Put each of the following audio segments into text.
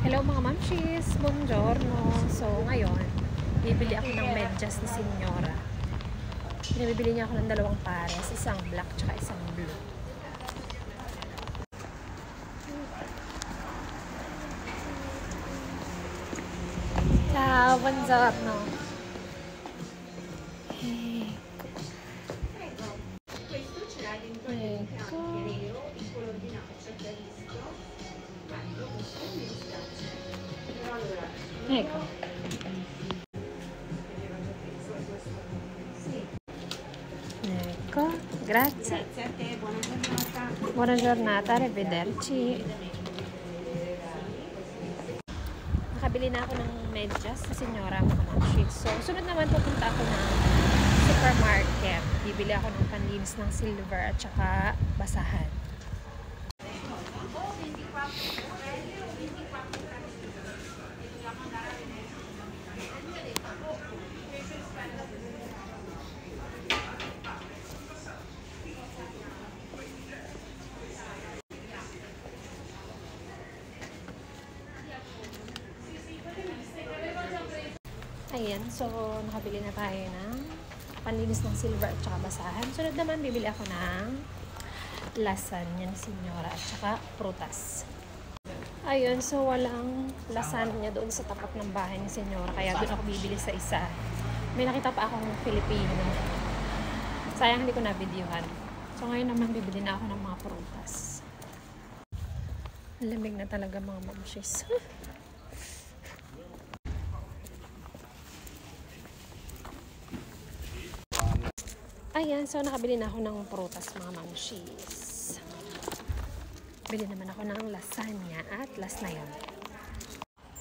Hello mga mamshis, buongiorno. So ngayon, bibili ako ng medyas ni Senyora. Pinabibili niya ako ng dalawang pares, isang black tsaka isang blue. Ciao, buongiorno. Ecco. Ecco, grazie. Grazie a te, buona giornata. Buona giornata, arrivederci. Nakabili na ako ng medyas sa Senyora mga mamshis. So, sunod naman pupunta ako ng supermarket. Bibili ako ng panlinis ng silver at saka basahan. Ayan, so nakabili na tayo ng panlinis ng silver at saka basahan. Sunod naman, bibili ako ng lasagna ni Senyora at saka prutas. Ayun, so walang lasagna doon sa tapat ng bahay ni Senyora, kaya doon ako bibili sa isa. May nakita pa akong Filipino. Sayang hindi ko na-videohan. So ngayon naman, bibili na ako ng mga prutas. Lamig na talaga mga mamshis. Ayan, so nakabili na ako ng prutas mga mamshis. Bili naman ako ng lasagna at last na yun.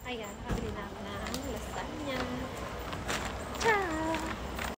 Ayan, nakabili